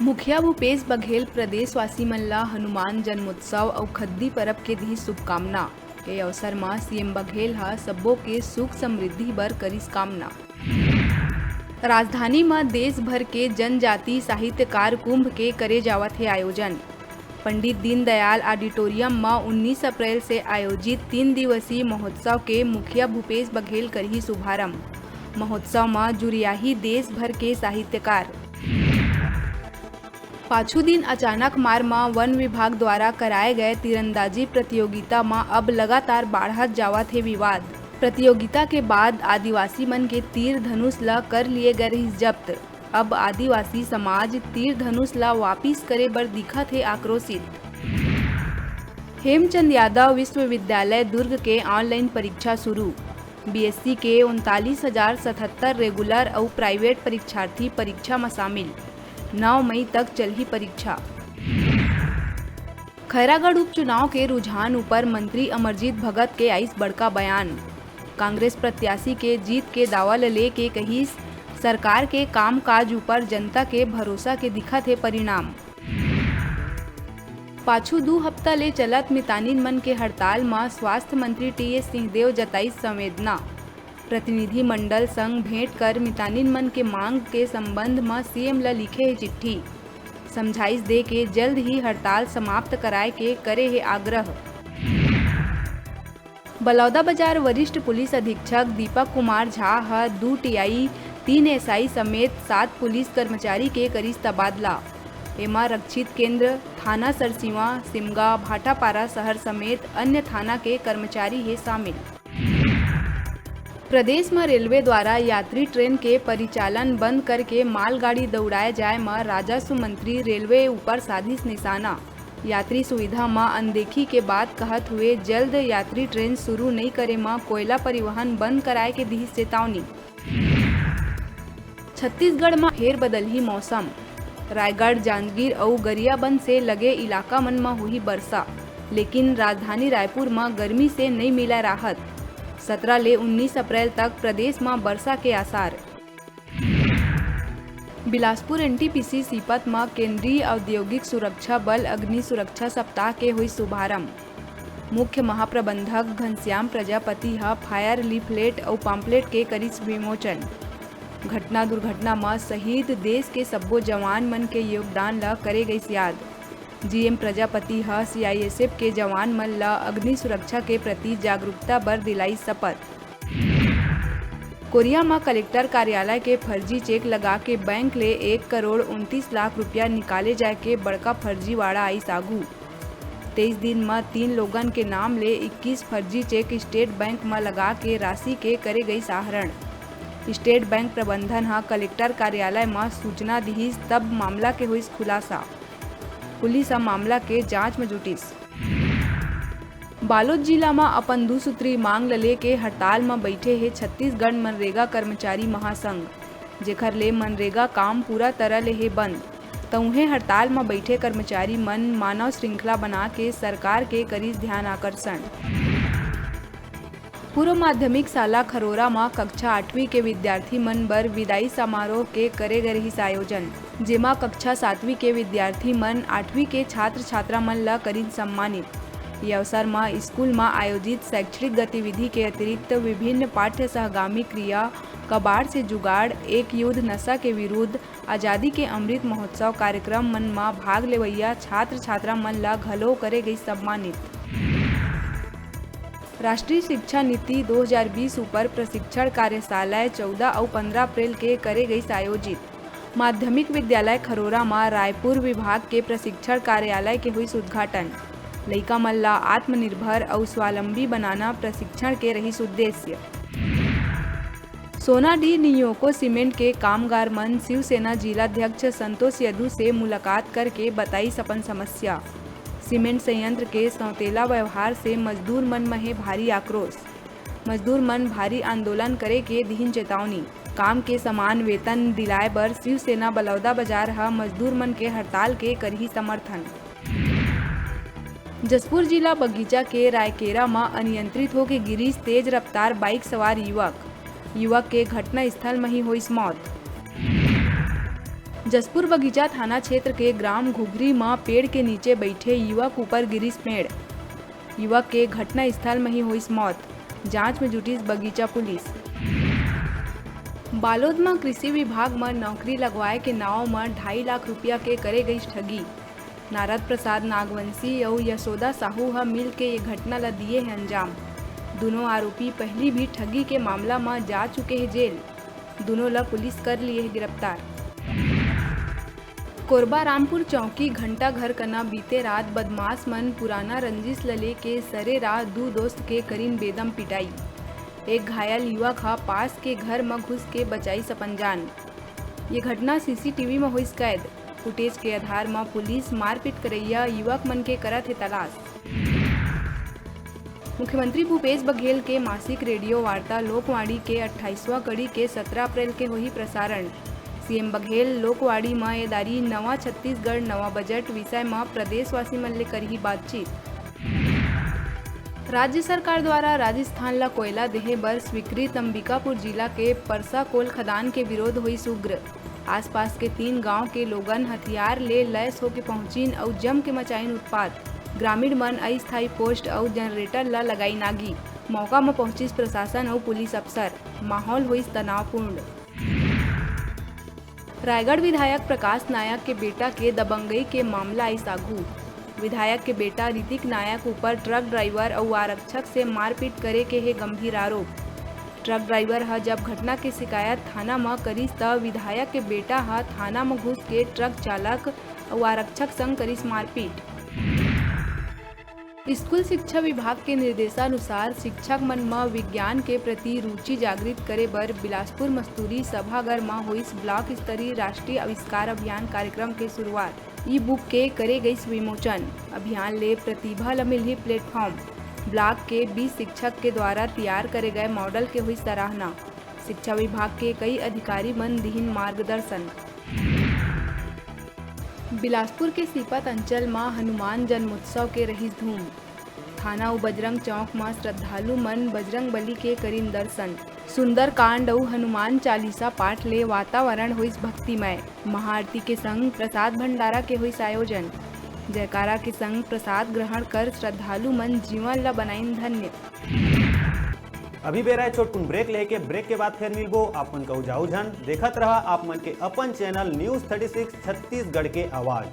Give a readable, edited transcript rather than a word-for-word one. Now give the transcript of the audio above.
मुखिया भूपेश बघेल प्रदेशवासी मन ला हनुमान जन्मोत्सव और खद्दी परब के दी शुभकामना। के अवसर में सीएम बघेल हा सब्बों के सुख समृद्धि बर करिस कामना। राजधानी में देश भर के जनजाति साहित्यकार कुंभ के करे जावत है आयोजन। पंडित दीनदयाल ऑडिटोरियम में 19 अप्रैल से आयोजित 3 दिवसीय महोत्सव के मुखिया भूपेश बघेल करही शुभारंभ। महोत्सव में जुरियाही देश भर के साहित्यकार। पाछू दिन अचानक मार में वन विभाग द्वारा कराए गए तीरंदाजी प्रतियोगिता में अब लगातार बढ़त जावत है विवाद। प्रतियोगिता के बाद आदिवासी मन के तीर धनुष ला कर लिए गए रही जब्त। अब आदिवासी समाज तीर धनुष ला वापिस करे बर दिखत है आक्रोशित। हेमचंद यादव विश्वविद्यालय दुर्ग के ऑनलाइन परीक्षा शुरू। बीएससी के 39,077 रेगुलर और प्राइवेट परीक्षार्थी परीक्षा में शामिल। 9 मई तक चली परीक्षा। खैरागढ़ उपचुनाव के रुझान ऊपर मंत्री अमरजीत भगत के आइस बड़का बयान। कांग्रेस प्रत्याशी के जीत के दावा ले के कही सरकार के कामकाज ऊपर जनता के भरोसा के दिखत है परिणाम। पाछू 2 हफ्ता ले चलत मितानिन मन के हड़ताल में स्वास्थ्य मंत्री टीएस सिंहदेव जताई संवेदना। प्रतिनिधि मंडल संग भेंट कर मितानिन मन के मांग के संबंध में सीएम ला लिखे है चिट्ठी। समझाइश दे के जल्द ही हड़ताल समाप्त कराए के करे है आग्रह। बलौदाबाजार वरिष्ठ पुलिस अधीक्षक दीपक कुमार झा ह 2 टीआई 3 एसआई समेत 7 पुलिस कर्मचारी के करीस तबादला। एमा रक्षित केंद्र, थाना सरसीवा, सिमगा, भाटापारा शहर समेत अन्य थाना के कर्मचारी है शामिल। प्रदेश में रेलवे द्वारा यात्री ट्रेन के परिचालन बंद करके मालगाड़ी दौड़ाए जाए में राजस्व मंत्री रेलवे ऊपर साधिस निशाना। यात्री सुविधा में अनदेखी के बाद कहत हुए जल्द यात्री ट्रेन शुरू नहीं करे में कोयला परिवहन बंद कराए के दी चेतावनी। छत्तीसगढ़ में फेर बदल ही मौसम। रायगढ़, जांजगीर और गरियाबंद से लगे इलाका मन में हुई वर्षा, लेकिन राजधानी रायपुर में गर्मी से नहीं मिला राहत। 17 ले 19 अप्रैल तक प्रदेश में वर्षा के आसार। बिलासपुर एनटीपीसी सीपत में केंद्रीय औद्योगिक सुरक्षा बल अग्नि सुरक्षा सप्ताह के हुई शुभारंभ। मुख्य महाप्रबंधक घनश्याम प्रजापति हा फायर लीफलेट और पम्पलेट के करिस विमोचन। घटना दुर्घटना में शहीद देश के सब्बो जवान मन के योगदान ला करे गई याद। जीएम प्रजापति हा सीआईएसएफ के जवान मन ला अग्नि सुरक्षा के प्रति जागरूकता बर दिलाई शपथ। कोरिया में कलेक्टर कार्यालय के फर्जी चेक लगा के बैंक ले 1 करोड़ 29 लाख रुपया निकाले जाए के बड़का फर्जीवाड़ा आई सागू। 23 दिन में 3 लोगन के नाम ले 21 फर्जी चेक स्टेट बैंक में लगा के राशि के करे गई आहरण। स्टेट बैंक प्रबंधन हा कलेक्टर कार्यालय में सूचना दी तब मामला के हुई खुलासा। पुलिस मामला के जांच में जुटिस। बालोद जिला में अपन 2 सूत्री मांग ले के हड़ताल में बैठे है छत्तीसगढ़ मनरेगा कर्मचारी महासंघ, जेखर ले मनरेगा काम पूरा तरह ले है बंद। तउहे हड़ताल में बैठे कर्मचारी मन मानव श्रृंखला बना के सरकार के करीस ध्यान आकर्षण। पूर्व माध्यमिक शाला खरोरा में कक्षा 8वीं के विद्यार्थी मन बर विदाई समारोह के करे गए रही आयोजन, जेमा कक्षा 7वीं के विद्यार्थी मन 8वीं के छात्र छात्रा मन ला करीन सम्मानित। ये अवसर में स्कूल में आयोजित शैक्षणिक गतिविधि के अतिरिक्त विभिन्न पाठ्य सहगामी क्रिया, कबाड़ से जुगाड़, एक युद्ध, नशा के विरुद्ध, आज़ादी के अमृत महोत्सव कार्यक्रम मन में भाग लेवैया छात्र छात्रा मन ला घलो करे गई सम्मानित। राष्ट्रीय शिक्षा नीति 2020 ऊपर प्रशिक्षण कार्यशाला 14 और 15 अप्रैल के करे गई आयोजित। माध्यमिक विद्यालय खरोरा में रायपुर विभाग के प्रशिक्षण कार्यालय के हुई उद्घाटन। लइका मन ला आत्मनिर्भर और स्वावलंबी बनाना प्रशिक्षण के रही उद्देश्य। सोनाडीह नियोको सीमेंट के कामगार मन शिवसेना जिलाध्यक्ष संतोष यदू से मुलाकात करके बताई अपन समस्या। सीमेंट संयंत्र के सौतेला व्यवहार से मजदूर मन में है भारी आक्रोश। मजदूर मन भारी आंदोलन करे के दीन चेतावनी। काम के समान वेतन दिलाए बर शिवसेना बलौदाबाजार हा मजदूर मन के हड़ताल के करही समर्थन। जसपुर जिला बगीचा के रायकेरा में अनियंत्रित होकर गिरीश तेज रफ्तार बाइक सवार युवक के घटना स्थल में ही हुई मौत। जसपुर बगीचा थाना क्षेत्र के ग्राम घुघरी में पेड़ के नीचे बैठे युवक ऊपर गिरिस पेड़। युवक के घटना स्थल में ही हुई मौत। जांच में जुटी बगीचा पुलिस। बालोद में कृषि विभाग में नौकरी लगवाए के नाव में 2.5 लाख रुपया के करे गई ठगी। नारद प्रसाद नागवंशी और यशोदा साहू मिल के ये घटना ला दिए हैं अंजाम। दोनों आरोपी पहली भी ठगी के मामला में जा चुके हैं जेल। दोनों ला पुलिस कर लिए है गिरफ्तार। कोरबा रामपुर चौकी घंटा घर कना बीते रात बदमाश मन पुराना रंजिश लले के सरे रात 2 दोस्त के करीन बेदम पिटाई। एक घायल युवक पास के घर में घुस के बचाई सपन जान। ये घटना सीसीटीवी में हुई कैद। फुटेज के आधार में पुलिस मारपीट करैया युवक मन के करत है तलाश। मुख्यमंत्री भूपेश बघेल के मासिक रेडियो वार्ता लोकवाणी के 28वां कड़ी के 17 अप्रैल के हुई प्रसारण। सीएम बघेल लोकवाणी में एदारी नवा छत्तीसगढ़ नवा बजट विषय में प्रदेशवासी मन ले कर ही बातचीत। राज्य सरकार द्वारा राजस्थान ला कोयला देहे बर स्वीकृत अंबिकापुर जिला के परसा कोल खदान के विरोध हुई उग्र। आसपास के 3 गांव के लोगन हथियार ले लैस होके पहुंचीन और जम के मचाइन उत्पात। ग्रामीण मन अस्थायी पोस्ट और जनरेटर ला लगाई नागी। मौका में पहुंची प्रशासन और पुलिस अफसर। माहौल हुई तनावपूर्ण। रायगढ़ विधायक प्रकाश नायक के बेटा के दबंगई के मामला आई सागू। विधायक के बेटा ऋतिक नायक ऊपर ट्रक ड्राइवर और आरक्षक से मारपीट करे के है गंभीर आरोप। ट्रक ड्राइवर जब घटना के शिकायत थाना में करिस तब विधायक के बेटा थाना में घुस के ट्रक चालक और आरक्षक संग करिस मारपीट। स्कूल शिक्षा विभाग के निर्देशानुसार शिक्षक मन में विज्ञान के प्रति रुचि जागृत करे बर बिलासपुर मस्तूरी सभागार में हुई ब्लॉक स्तरीय राष्ट्रीय आविष्कार अभियान कार्यक्रम के शुरुआत। ई बुक के करे गई विमोचन। अभियान ले प्रतिभा ला मिली प्लेटफॉर्म। ब्लॉक के 20 शिक्षक के द्वारा तैयार करे गए मॉडल के हुई सराहना। शिक्षा विभाग के कई अधिकारी मन दीन मार्गदर्शन। बिलासपुर के सीपत अंचल में हनुमान जन्मोत्सव के रही धूम। थाना और बजरंग चौक में श्रद्धालु मन बजरंग बली के करीन दर्शन। सुंदर कांड और हनुमान चालीसा पाठ ले वातावरण हुई भक्तिमय। महाआरती के संग प्रसाद भंडारा के हुई आयोजन। जयकारा के संग प्रसाद ग्रहण कर श्रद्धालु मन जीवन ला बनाइन धन्य। अभी बेरा छोटकुन ब्रेक लेके ब्रेक के बाद फिर मिलबो। आप मन का उजाऊ झन देखत रहा आप मन के अपन चैनल न्यूज़ 36 छत्तीसगढ़ के आवाज।